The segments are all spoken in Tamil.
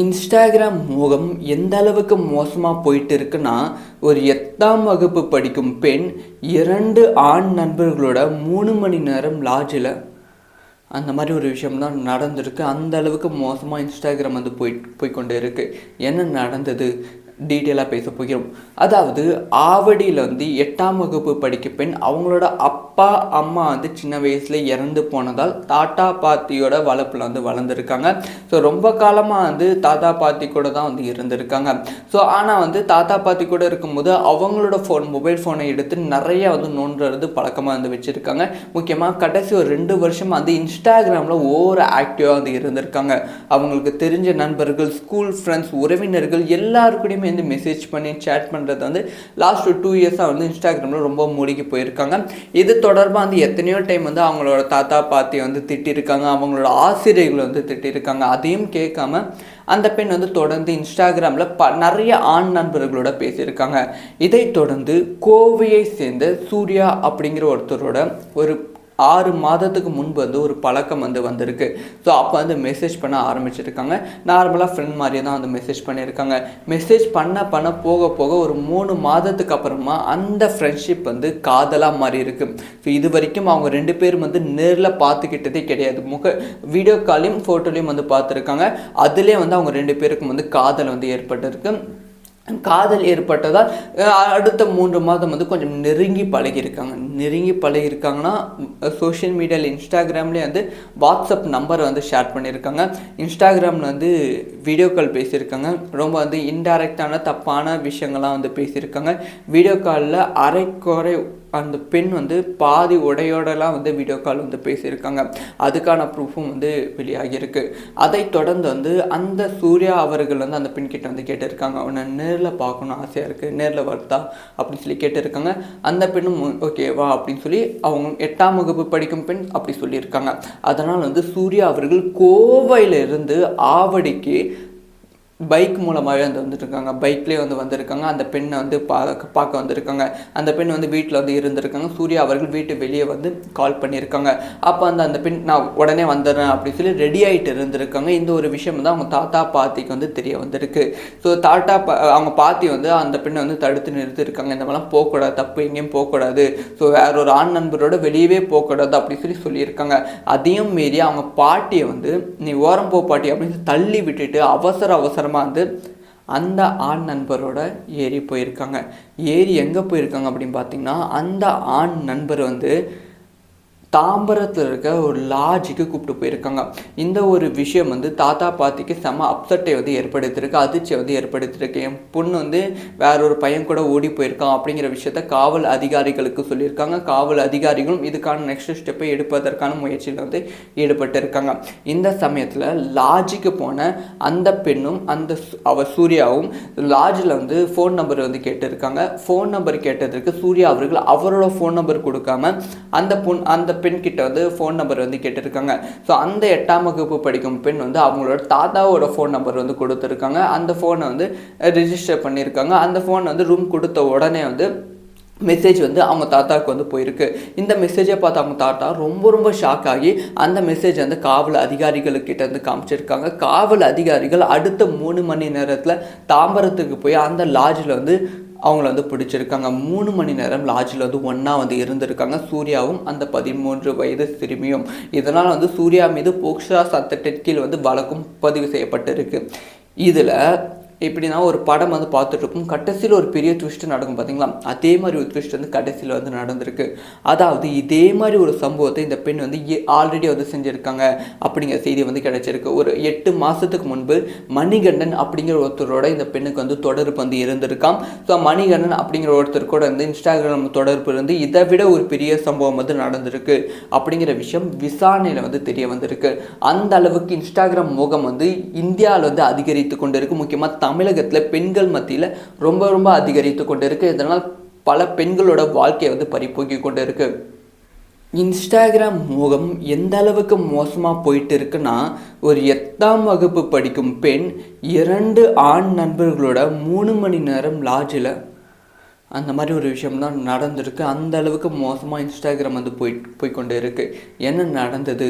இன்ஸ்டாகிராம் மோகம் எந்த அளவுக்கு மோசமாக போயிட்டு இருக்குன்னா, ஒரு 8ஆம் வகுப்பு படிக்கும் பெண் 2 ஆண் நண்பர்களோட 3 மணி நேரம் லாட்ஜில் அந்த மாதிரி ஒரு விஷயம் தான் நடந்திருக்கு. அந்த அளவுக்கு மோசமாக இன்ஸ்டாகிராம் வந்து போய்க்கொண்டே இருக்குது. என்ன நடந்தது டீட்டெயிலாக பேச போகிறோம். அதாவது ஆவடியில் வந்து 8ஆம் வகுப்பு படிக்க பெண் அவங்களோட அப்பா அம்மா வந்து சின்ன வயசில் இறந்து போனதால் தாத்தா பாட்டியோட வளர்ப்பில் வந்து வளர்ந்துருக்காங்க. ஸோ ரொம்ப காலமாக வந்து தாத்தா பாட்டி கூட தான் வந்து இருந்திருக்காங்க. ஸோ ஆனால் வந்து தாத்தா பாட்டி கூட இருக்கும்போது அவங்களோட மொபைல் ஃபோனை எடுத்து நிறைய வந்து நோண்டுறது பழக்கமாக வந்து வச்சுருக்காங்க. முக்கியமாக கடைசி ஒரு 2 வருஷமாக வந்து இன்ஸ்டாகிராமில் ஓவர் ஆக்டிவாக வந்து இருந்திருக்காங்க. அவங்களுக்கு தெரிஞ்ச நண்பர்கள், ஸ்கூல் ஃப்ரெண்ட்ஸ், உறவினர்கள் எல்லாருக்கூடையுமே வந்து மெசேஜ் பண்ணி சேட் பண்ணுறது வந்து லாஸ்ட் 2 இயர்ஸாக வந்து இன்ஸ்டாகிராமில் ரொம்ப மூழ்கி போயிருக்காங்க. இது தொடர்பாக வந்து எத்தனையோ டைம் வந்து அவங்களோட தாத்தா பாட்டி வந்து திட்டிருக்காங்க, அவங்களோட ஆசிரியர்கள் வந்து திட்டிருக்காங்க. அதையும் கேட்காம அந்த பெண் வந்து தொடர்ந்து இன்ஸ்டாகிராமில் நிறைய ஆண் நண்பர்களோட பேசியிருக்காங்க. இதை தொடர்ந்து கோவையை சேர்ந்த சூர்யா அப்படிங்கிற ஒருத்தரோட ஒரு 6 மாதத்துக்கு முன்பு வந்து ஒரு பழக்கம் வந்து வந்திருக்கு. ஸோ அப்போ வந்து மெசேஜ் பண்ண ஆரம்பிச்சிருக்காங்க. நார்மலாக ஃப்ரெண்ட் மாதிரியே தான் வந்து மெசேஜ் பண்ணியிருக்காங்க. மெசேஜ் பண்ண போக போக ஒரு 3 மாதத்துக்கு அப்புறமா அந்த ஃப்ரெண்ட்ஷிப் வந்து காதலாக மாறி இருக்கு. ஸோ இது வரைக்கும் அவங்க 2 பேரும் வந்து நேரில் பார்த்துக்கிட்டதே கிடையாது. வீடியோ காலையும் ஃபோட்டோலையும் வந்து பார்த்துருக்காங்க. அதுலேயே வந்து அவங்க 2 பேருக்கும் வந்து காதல் வந்து ஏற்பட்டிருக்கு. காதல் ஏற்பட்டதால் அடுத்த 3 மாதம் வந்து கொஞ்சம் நெருங்கி பழகியிருக்காங்கன்னா சோஷியல் மீடியாவில் இன்ஸ்டாகிராம்லேயே வந்து வாட்ஸ்அப் நம்பரை வந்து ஷேர் பண்ணியிருக்காங்க. இன்ஸ்டாகிராமில் வந்து வீடியோ கால் பேசியிருக்காங்க. ரொம்ப வந்து இன்டைரக்டான தப்பான விஷயங்கள்லாம் வந்து பேசியிருக்காங்க. வீடியோ காலில் அரைக்குறை அந்த பெண் வந்து பாதி உடையோடலாம் வந்து வீடியோ கால் வந்து பேசியிருக்காங்க. அதுக்கான ப்ரூஃபும் வந்து வெளியாகியிருக்கு. அதை தொடர்ந்து வந்து அந்த சூர்யா அவர்கள் வந்து அந்த பெண் கிட்ட வந்து கேட்டிருக்காங்க, அவனை நேரில் பார்க்கணும் ஆசையாக இருக்குது, நேரில் வருதா அப்படின்னு சொல்லி கேட்டிருக்காங்க. அந்த பெண்ணும் ஓகேவா அப்படின்னு சொல்லி அவங்க 8ஆம் வகுப்பு படிக்கும் பெண் அப்படி சொல்லியிருக்காங்க. அதனால் வந்து சூர்யா அவர்கள் கோவையில் இருந்து ஆவடிக்கு பைக் மூலமாகவே வந்து வந்துருக்காங்க. பைக்லேயே வந்து வந்திருக்காங்க. அந்த பெண்ணை வந்து பார்க்க வந்திருக்காங்க. அந்த பெண் வந்து வீட்டில் வந்து இருந்திருக்காங்க. சூர்யா அவர்கள் வீட்டு வெளியே வந்து கால் பண்ணியிருக்காங்க. அப்போ அந்த பெண் நான் உடனே வந்துடுறேன் அப்படின்னு சொல்லி ரெடி ஆகிட்டு இருந்திருக்காங்க. இந்த ஒரு விஷயம் வந்து அவங்க தாத்தா பாட்டிக்கு வந்து தெரிய வந்திருக்கு. ஸோ அவங்க பாட்டி வந்து அந்த பெண்ணை வந்து தடுத்து நிறுத்திருக்காங்க. இந்த மாதிரிலாம் போகக்கூடாது, தப்பு எங்கேயும் போகக்கூடாது, ஸோ வேற ஒரு ஆண் நண்பரோட வெளியவே போகக்கூடாது அப்படின்னு சொல்லியிருக்காங்க. அதையும் மீறி அவங்க பாட்டியை வந்து நீ ஓரம் போ பாட்டி அப்படின்னு தள்ளி விட்டுட்டு அவசரமாக வந்து அந்த ஆண் நண்பரோட ஏறி போயிருக்காங்க. ஏறி எங்கே போயிருக்காங்க அப்படின்னு பார்த்தீங்கன்னா, அந்த ஆண் நண்பர் வந்து தாம்பரத்தில் இருக்க ஒரு லாட்ஜுக்கு கூப்பிட்டு போயிருக்காங்க. இந்த ஒரு விஷயம் வந்து தாத்தா பாட்டிக்கு செம அப்செட்டை வந்து ஏற்படுத்தியிருக்கு, அதிர்ச்சியை வந்து ஏற்படுத்தியிருக்கு. என் பொண்ணு வந்து வேற ஒரு பையன் கூட ஓடி போயிருக்கான் அப்படிங்கிற விஷயத்த காவல் அதிகாரிகளுக்கு சொல்லியிருக்காங்க. காவல் அதிகாரிகளும் இதுக்கான நெக்ஸ்ட் ஸ்டெப்பை எடுப்பதற்கான முயற்சியில் வந்து ஈடுபட்டிருக்காங்க. இந்த சமயத்தில் லாட்ஜுக்கு போன அந்த பெண்ணும் அவ சூர்யாவும் லாட்ஜில் வந்து ஃபோன் நம்பர் வந்து கேட்டிருக்காங்க. ஃபோன் நம்பர் கேட்டதற்கு சூர்யா அவர்கள் அவரோட ஃபோன் நம்பர் கொடுக்காம அந்த பெண் கிட்ட வந்து ஃபோன் நம்பர் வந்து கேட்டிருக்காங்க. ஸோ அந்த 8ஆம் வகுப்பு படிக்கும் பெண் வந்து அவங்களோட தாத்தாவோட ஃபோன் நம்பர் வந்து கொடுத்துருக்காங்க. அந்த ஃபோனை வந்து ரிஜிஸ்டர் பண்ணியிருக்காங்க. அந்த ஃபோன் வந்து ரூம் கொடுத்த உடனே வந்து மெசேஜ் வந்து அவங்க தாத்தாவுக்கு வந்து போயிருக்கு. இந்த மெசேஜை பார்த்து அவங்க தாத்தா ரொம்ப ஷாக் ஆகி அந்த மெசேஜ் வந்து காவல் அதிகாரிகளுக்கிட்ட வந்து காமிச்சிருக்காங்க. காவல் அதிகாரிகள் அடுத்த 3 மணி நேரத்தில் தாம்பரத்துக்கு போய் அந்த லாட்ஜில் வந்து அவங்கள வந்து பிடிச்சிருக்காங்க. 3 மணி நேரம் லாட்ஜில் வந்து ஒன்றா வந்து இருந்திருக்காங்க, சூர்யாவும் அந்த 13 வயது சிறுமியும். இதனால் வந்து சூர்யா மீது போக்சோ சட்டத்தின் கீழ் வந்து வழக்கும் பதிவு செய்யப்பட்டிருக்கு. இதில் எப்படின்னா ஒரு படம் வந்து பார்த்துட்ருக்கும், கடைசியில் ஒரு பெரிய ட்விஸ்ட் நடக்கும் பார்த்தீங்களா, அதே மாதிரி ஒரு ட்விஸ்ட் வந்து கடைசியில் வந்து நடந்திருக்கு. அதாவது இதே மாதிரி ஒரு சம்பவத்தை இந்த பெண் வந்து ஆல்ரெடி வந்து செஞ்சுருக்காங்க அப்படிங்கிற செய்தி வந்து கிடைச்சிருக்கு. ஒரு 8 மாதத்துக்கு முன்பு மணிகண்டன் அப்படிங்கிற ஒருத்தரோட இந்த பெண்ணுக்கு வந்து தொடர்பு வந்து இருந்திருக்காம். ஸோ மணிகண்டன் அப்படிங்கிற ஒருத்தர் கூட வந்து இன்ஸ்டாகிராம் தொடர்பு இருந்து இதை விட ஒரு பெரிய சம்பவம் வந்து நடந்திருக்கு அப்படிங்கிற விஷயம் விசாரணையில் வந்து தெரிய வந்திருக்கு. அந்த அளவுக்கு இன்ஸ்டாகிராம் மோகம் வந்து இந்தியாவில் வந்து அதிகரித்து கொண்டு இருக்கு. முக்கியமாக தமிழகத்தில் பெண்கள் மத்தியில் ரொம்ப அதிகரித்து கொண்டு இருக்கு. இதனால் பல பெண்களோட வாழ்க்கையை வந்து பறிபோக்கி கொண்டு இருக்கு. இன்ஸ்டாகிராம் மோகம் எந்த அளவுக்கு மோசமாக போயிட்டு இருக்குன்னா, ஒரு 8ஆம் வகுப்பு படிக்கும் பெண் 2 ஆண் நண்பர்களோட 3 மணி நேரம் லாட்ஜில் அந்த மாதிரி ஒரு விஷயம் தான் நடந்திருக்கு. அந்த அளவுக்கு மோசமாக இன்ஸ்டாகிராம் வந்து போய்கொண்டே இருக்குது. என்ன நடந்தது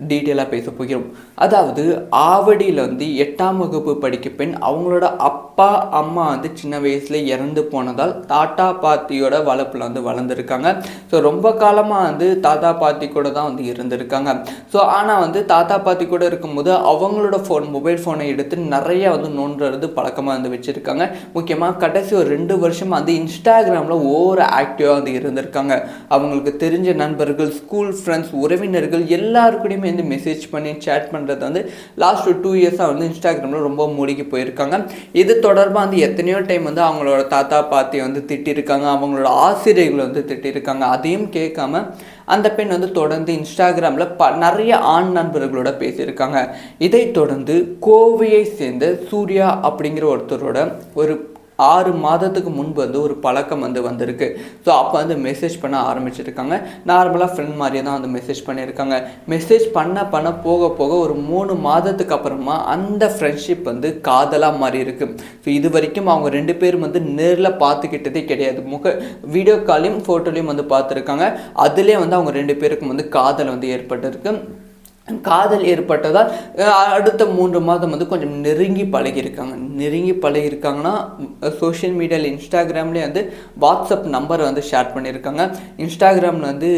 டீட்டெயிலாக பேச போகிறோம். அதாவது ஆவடியில் வந்து 8ஆம் வகுப்பு படிக்க பெண் அவங்களோட அப்பா அம்மா வந்து சின்ன வயசுல இறந்து போனதால் தாத்தா பாட்டியோட வளர்ப்பில் வந்து வளர்ந்துருக்காங்க. ஸோ ரொம்ப காலமாக வந்து தாத்தா பாட்டி கூட தான் வந்து இருந்திருக்காங்க. ஸோ ஆனால் வந்து தாத்தா பாட்டி கூட இருக்கும்போது அவங்களோட மொபைல் ஃபோனை எடுத்து நிறைய வந்து நோண்டுறது பழக்கமாக வந்து வச்சுருக்காங்க. முக்கியமாக கடைசி ஒரு 2 வருஷமாக வந்து இன்ஸ்டாகிராமில் ஓவர் ஆக்டிவாக வந்து இருந்திருக்காங்க. அவங்களுக்கு தெரிஞ்ச நண்பர்கள், ஸ்கூல் ஃப்ரெண்ட்ஸ், உறவினர்கள் எல்லாருக்கூடையுமே வந்து மெசேஜ் பண்ணி சேட் பண்ணுறது வந்து லாஸ்ட் 2 இயர்ஸாக வந்து இன்ஸ்டாகிராமில் ரொம்ப மூழ்கி போயிருக்காங்க. இது தொடர்பாக வந்து எத்தனையோ டைம் வந்து அவங்களோட தாத்தா பாட்டி வந்து திட்டிருக்காங்க, அவங்களோட ஆசிரியர்கள் வந்து திட்டிருக்காங்க. அதையும் கேட்காம அந்த பெண் வந்து தொடர்ந்து இன்ஸ்டாகிராமில் நிறைய ஆண் நண்பர்களோட பேசியிருக்காங்க. இதை தொடர்ந்து கோவையை சேர்ந்த சூர்யா அப்படிங்கிற ஒருத்தரோட ஒரு 6 மாதத்துக்கு முன்பு வந்து ஒரு பழக்கம் வந்து வந்திருக்கு. ஸோ அப்போ வந்து மெசேஜ் பண்ண ஆரம்பிச்சிருக்காங்க. நார்மலாக ஃப்ரெண்ட் மாதிரியே தான் வந்து மெசேஜ் பண்ணியிருக்காங்க. மெசேஜ் பண்ண போக போக ஒரு 3 மாதத்துக்கு அப்புறமா அந்த ஃப்ரெண்ட்ஷிப் வந்து காதலாக மாறி இருக்கு. ஸோ இது வரைக்கும் அவங்க 2 பேரும் வந்து நேரில் பார்த்துக்கிட்டதே கிடையாது. வீடியோ காலையும் ஃபோட்டோலையும் வந்து பார்த்துருக்காங்க. அதுலேயே வந்து அவங்க 2 பேருக்கும் வந்து காதல் வந்து ஏற்பட்டிருக்கு. காதல் ஏற்பட்டதால் அடுத்த 3 மாதம் வந்து கொஞ்சம் நெருங்கி பழகியிருக்காங்கன்னா சோஷியல் மீடியாவில் இன்ஸ்டாகிராம்லேயே வந்து வாட்ஸ்அப் நம்பரை வந்து ஷேர் பண்ணியிருக்காங்க. இன்ஸ்டாகிராமில் வந்து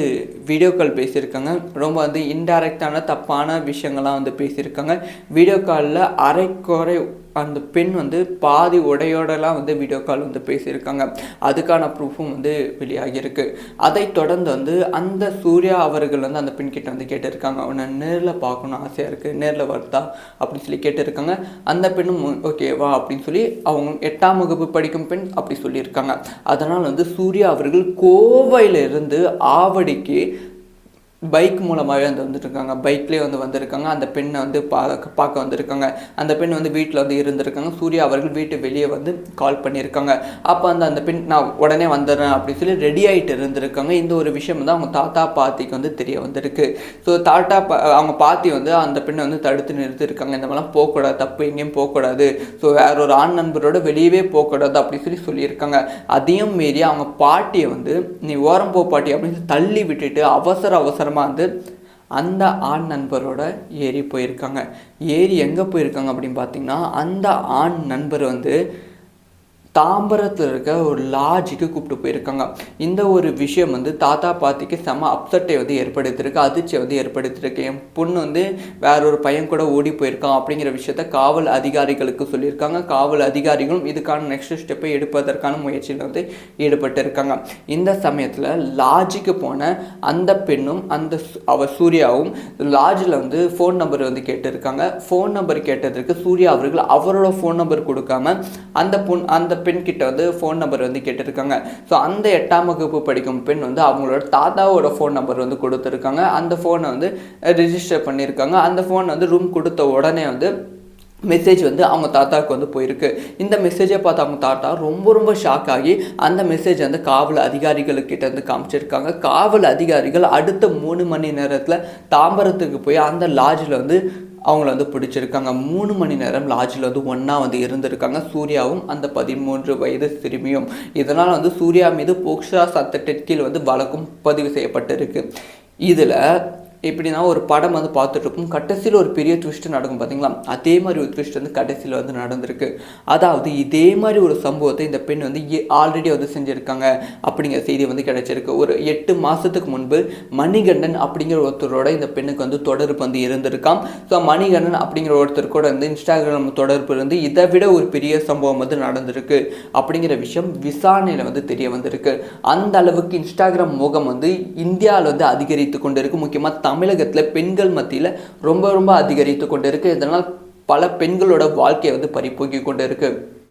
வீடியோ கால் பேசியிருக்காங்க. ரொம்ப வந்து இன்டைரக்டான தப்பான விஷயங்கள்லாம் வந்து பேசியிருக்காங்க. வீடியோ காலில் அரைக்குறை அந்த பெண் வந்து பாதி உடையோடலாம் வந்து வீடியோ கால் வந்து பேசியிருக்காங்க. அதுக்கான ப்ரூஃபும் வந்து வெளியாகியிருக்கு. அதை தொடர்ந்து வந்து அந்த சூர்யா அவர்கள் வந்து அந்த பெண் கிட்ட வந்து கேட்டிருக்காங்க, அவனை நேரில் பார்க்கணும் ஆசையாக இருக்குது, நேரில் வருதா அப்படின்னு சொல்லி கேட்டிருக்காங்க. அந்த பெண்ணும் ஓகேவா அப்படின்னு சொல்லி அவங்க 8ஆம் வகுப்பு படிக்கும் பெண் அப்படி சொல்லியிருக்காங்க. அதனால் வந்து சூர்யா அவர்கள் கோவையிலிருந்து ஆவடிக்கு பைக் மூலமாகவே வந்து வந்துட்டுருக்காங்க. பைக்லேயே வந்து வந்திருக்காங்க. அந்த பெண்ணை வந்து பார்க்க வந்திருக்காங்க. அந்த பெண் வந்து வீட்டில் வந்து இருந்திருக்காங்க. சூர்யா அவர்கள் வீட்டு வெளியே வந்து கால் பண்ணியிருக்காங்க. அப்போ அந்த பெண் நான் உடனே வந்துடுறேன் அப்படின்னு சொல்லி ரெடி ஆகிட்டு இருந்திருக்காங்க. இந்த ஒரு விஷயம் வந்து அவங்க தாத்தா பாட்டிக்கு வந்து தெரிய வந்திருக்கு. ஸோ அவங்க பாட்டி வந்து அந்த பெண்ணை வந்து தடுத்து நிறுத்திருக்காங்க. இந்த மாதிரிலாம் போகக்கூடாது, தப்பு எங்கேயும் போகக்கூடாது, ஸோ வேற ஒரு ஆண் நண்பரோட வெளியவே போகக்கூடாது அப்படின்னு சொல்லியிருக்காங்க. அதையும் மீறி அவங்க பாட்டியை வந்து நீ ஓரம் போ பாட்டி அப்படின்னு தள்ளி விட்டுட்டு அவசரமாக வந்து அந்த ஆண் நண்பரோட ஏறி போயிருக்காங்க. ஏறி எங்கே போயிருக்காங்க அப்படின்னு பார்த்தீங்கன்னா, அந்த ஆண் நண்பர் வந்து தாம்பரத்தில் இருக்க ஒரு லாட்ஜுக்கு கூப்பிட்டு போயிருக்காங்க. இந்த ஒரு விஷயம் வந்து தாத்தா பாட்டிக்கு செம அப்செட்டை வந்து ஏற்படுத்தியிருக்கு, அதிர்ச்சியை வந்து ஏற்படுத்தியிருக்கு. என் பொண்ணு வந்து வேற ஒரு பையன் கூட ஓடி போயிருக்கான் அப்படிங்கிற விஷயத்த காவல் அதிகாரிகளுக்கு சொல்லியிருக்காங்க. காவல் அதிகாரிகளும் இதுக்கான நெக்ஸ்ட் ஸ்டெப்பை எடுப்பதற்கான முயற்சியில் வந்து ஈடுபட்டிருக்காங்க. இந்த சமயத்தில் லாட்ஜுக்கு போன அந்த பெண்ணும் சூர்யாவும் லாட்ஜில் வந்து ஃபோன் நம்பர் வந்து கேட்டிருக்காங்க. ஃபோன் நம்பர் கேட்டதற்கு சூர்யா அவர்கள் அவரோட ஃபோன் நம்பர் கொடுக்காம அந்த பெண் கிட்ட வந்து ஃபோன் நம்பர் வந்து கேட்டிருக்காங்க. ஸோ அந்த 8ஆம் வகுப்பு படிக்கும் பெண் வந்து அவங்களோட தாத்தாவோட ஃபோன் நம்பர் வந்து கொடுத்துருக்காங்க. அந்த ஃபோனை வந்து ரிஜிஸ்டர் பண்ணியிருக்காங்க. அந்த ஃபோன் வந்து ரூம் கொடுத்த உடனே வந்து மெசேஜ் வந்து அவங்க தாத்தாவுக்கு வந்து போயிருக்கு. இந்த மெசேஜை பார்த்து அவங்க தாத்தா ரொம்ப ஷாக் ஆகி அந்த மெசேஜ் வந்து காவல் அதிகாரிகளுக்கிட்ட வந்து காமிச்சிருக்காங்க. காவல் அதிகாரிகள் அடுத்த 3 மணி நேரத்தில் தாம்பரத்துக்கு போய் அந்த லாட்ஜில் வந்து அவங்கள வந்து பிடிச்சிருக்காங்க. 3 மணி நேரம் லாட்ஜில் வந்து ஒன்றா வந்து இருந்திருக்காங்க, சூர்யாவும் அந்த 13 வயது சிறுமியும். இதனால் வந்து சூர்யா மீது போக்சோ சட்டத்தின் கீழ் வந்து வழக்கும் பதிவு செய்யப்பட்டிருக்கு. இதில் எப்படின்னா ஒரு படம் வந்து பார்த்துட்ருக்கும், கடைசியில் ஒரு பெரிய ட்விஸ்ட் நடக்கும் பார்த்தீங்களா, அதே மாதிரி ஒரு ட்விஸ்ட் வந்து கடைசியில் வந்து நடந்திருக்கு. அதாவது இதே மாதிரி ஒரு சம்பவத்தை இந்த பெண் வந்து ஆல்ரெடி வந்து செஞ்சுருக்காங்க அப்படிங்கிற செய்தி வந்து கிடைச்சிருக்கு. ஒரு 8 மாதத்துக்கு முன்பு மணிகண்டன் அப்படிங்கிற ஒருத்தரோட இந்த பெண்ணுக்கு வந்து தொடர்பு வந்து இருந்திருக்காம். ஸோ மணிகண்டன் அப்படிங்கிற ஒருத்தர் கூட வந்து இன்ஸ்டாகிராம் தொடர்பு இருந்து இதை விட ஒரு பெரிய சம்பவம் வந்து நடந்திருக்கு அப்படிங்கிற விஷயம் விசாரணையில் வந்து தெரிய வந்திருக்கு. அந்த அளவுக்கு இன்ஸ்டாகிராம் முகம் வந்து இந்தியாவில் வந்து அதிகரித்து கொண்டு இருக்கு. முக்கியமாக தமிழகத்தில் பெண்கள் மத்தியில் ரொம்ப அதிகரித்து கொண்டு இருக்கு. இதனால் பல பெண்களோட வாழ்க்கையை வந்து பறிபோக்கி கொண்டு இருக்கு.